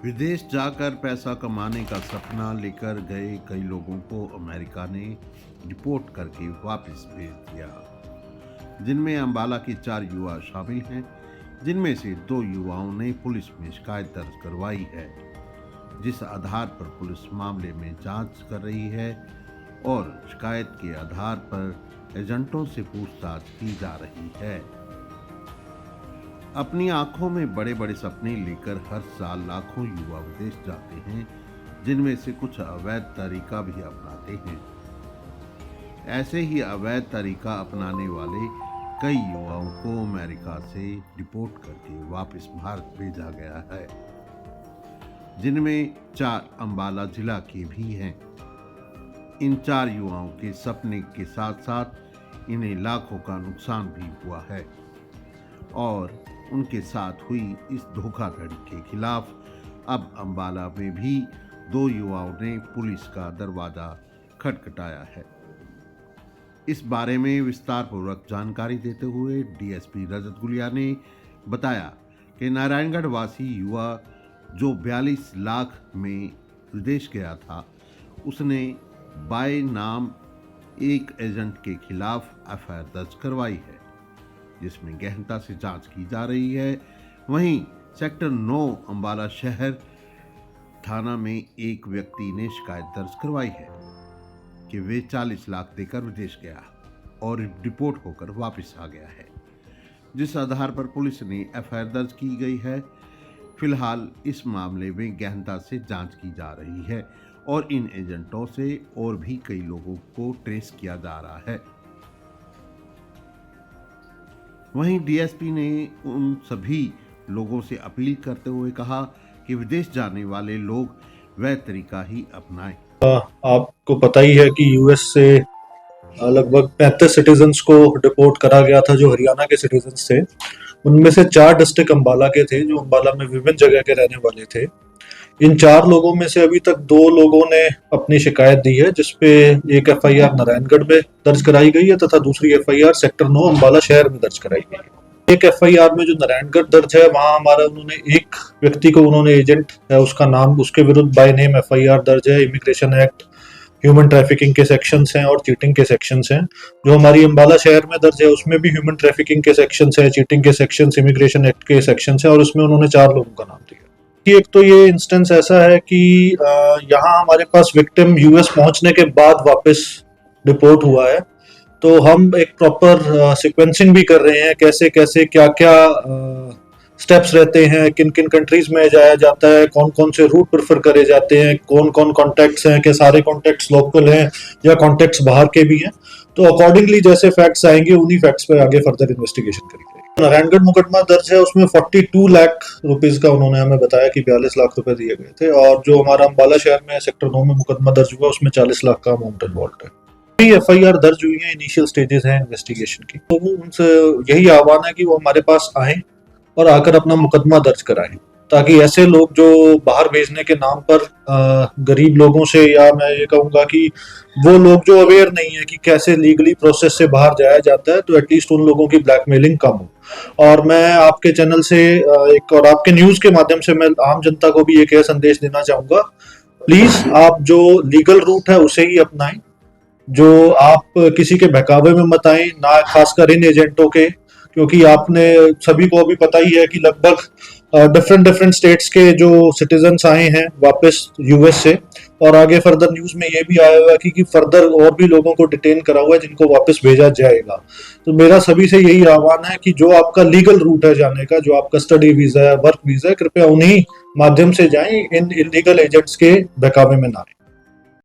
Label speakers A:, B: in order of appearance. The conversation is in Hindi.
A: विदेश जाकर पैसा कमाने का सपना लेकर गए कई लोगों को अमेरिका ने डिपोर्ट करके वापस भेज दिया, जिनमें अंबाला के 4 युवा शामिल हैं, जिनमें से 2 युवाओं ने पुलिस में शिकायत दर्ज करवाई है, जिस आधार पर पुलिस मामले में जांच कर रही है और शिकायत के आधार पर एजेंटों से पूछताछ की जा रही है। अपनी आंखों में बड़े बड़े सपने लेकर हर साल लाखों युवा विदेश जाते हैं, जिनमें से कुछ अवैध तरीका भी अपनाते हैं। ऐसे ही अवैध तरीका अपनाने वाले कई युवाओं को अमेरिका से डिपोर्ट करके वापस भारत भेजा गया है, जिनमें 4 अंबाला जिला के भी हैं। इन 4 युवाओं के सपने के साथ साथ इन्हें लाखों का नुकसान भी हुआ है और उनके साथ हुई इस धोखाधड़ी के खिलाफ अब अंबाला में भी 2 युवाओं ने पुलिस का दरवाजा खटखटाया है। इस बारे में विस्तार पूर्वक जानकारी देते हुए डीएसपी रजत गुलिया ने बताया कि नारायणगढ़ वासी युवा जो 42 लाख में विदेश गया था, उसने बाय नाम एक एजेंट के खिलाफ एफआईआर दर्ज करवाई है, जिसमें गहनता से जांच की जा रही है। वहीं सेक्टर 9 अंबाला शहर थाना में एक व्यक्ति ने शिकायत दर्ज करवाई है कि वे 40 लाख देकर विदेश गया और डिपोर्ट होकर वापस आ गया है, जिस आधार पर पुलिस ने एफआईआर दर्ज की गई है। फिलहाल इस मामले में गहनता से जांच की जा रही है और इन एजेंटों से और भी कई लोगों को ट्रेस किया जा रहा है। वहीं डीएसपी ने उन सभी लोगों से अपील करते हुए कहा कि विदेश जाने वाले लोग वह तरीका ही अपनाएं।
B: आपको पता ही है कि यूएस से लगभग 35 सिटीजन्स को डिपोर्ट करा गया था, जो हरियाणा के सिटीजन्स थे। उनमें से 4 डिस्ट्रिक्ट अंबाला के थे, जो अंबाला में विभिन्न जगह के रहने वाले थे। इन 4 लोगों में से अभी तक 2 लोगों ने अपनी शिकायत दी है, जिसपे एक एफआईआर नारायणगढ़ में दर्ज कराई गई है तथा दूसरी एफआईआर सेक्टर 9 अंबाला शहर में दर्ज कराई गई है। एक एफआईआर में जो नारायणगढ़ दर्ज है, वहां हमारा उन्होंने एक व्यक्ति को उन्होंने एजेंट है उसका नाम, उसके विरुद्ध बाय नेम एफआईआर दर्ज है। इमिग्रेशन एक्ट, ह्यूमन ट्रैफिकिंग के सेक्शंस हैं और चीटिंग के सेक्शंस हैं। जो हमारी अंबाला शहर में दर्ज है उसमें भी ह्यूमन ट्रैफिकिंग के सेक्शंस हैं, चीटिंग के सेक्शंस, इमिग्रेशन एक्ट के सेक्शंस हैं और उसमें उन्होंने 4 लोगों का नाम दिया। एक तो ये इंस्टेंस ऐसा है कि यहाँ हमारे पास विक्टिम यूएस पहुंचने के बाद वापस डिपोर्ट हुआ है, तो हम एक प्रॉपर सीक्वेंसिंग भी कर रहे हैं, कैसे कैसे क्या क्या स्टेप्स रहते हैं, किन किन कंट्रीज में जाया जाता है, कौन कौन से रूट प्रेफर करे जाते हैं, कौन कौन कॉन्टैक्ट्स हैं, क्या सारे कॉन्टैक्ट्स लोकल हैं या कॉन्टैक्ट्स बाहर के भी हैं। तो अकॉर्डिंगली जैसे फैक्ट्स आएंगे उन्हीं फैक्ट्स पे आगे फर्दर इन्वेस्टिगेशन करी जाएगी। नारायणगढ़ मुकदमा दर्ज है, उसमें 42 लाख रुपीज का उन्होंने हमें बताया कि 42 लाख रुपए दिए गए थे, और जो हमारा अंबाला शहर में सेक्टर 9 में मुकदमा दर्ज हुआ उसमें 40 लाख का अमाउंट इन्वॉल्व है। एफआईआर दर्ज हुई है, इनिशियल स्टेजेस हैं इन्वेस्टिगेशन की, तो उनसे यही आह्वान है कि वो हमारे पास आए और आकर अपना मुकदमा दर्ज कराएं, ताकि ऐसे लोग जो बाहर भेजने के नाम पर गरीब लोगों से, या मैं ये कहूँगा कि वो लोग जो अवेयर नहीं है कि कैसे लीगली प्रोसेस से बाहर जाया जाता है, तो एटलीस्ट उन लोगों की ब्लैकमेलिंग कम हो। और मैं आपके चैनल से एक और आपके न्यूज के माध्यम से मैं आम जनता को भी एक संदेश देना चाहूँगा, प्लीज आप जो लीगल रूट है उसे ही अपनाएं, जो आप किसी के बहकावे में मत आए, ना खासकर इन एजेंटों के, क्योंकि आपने सभी को अभी पता ही है कि लगभग डिफरेंट स्टेट्स के जो सिटीजन्स आए हैं वापस यूएस से, और आगे फर्दर न्यूज में ये भी आया हुआ है कि फर्दर और भी लोगों को डिटेन करा हुआ है जिनको वापस भेजा जाएगा। तो मेरा सभी से यही आह्वान है कि जो आपका लीगल रूट है जाने का, जो आपका स्टडी वीजा है, वर्क वीजा है, कृपया उन्हीं माध्यम से जाएं, इन इलीगल एजेंट्स के बहकावे में ना आए।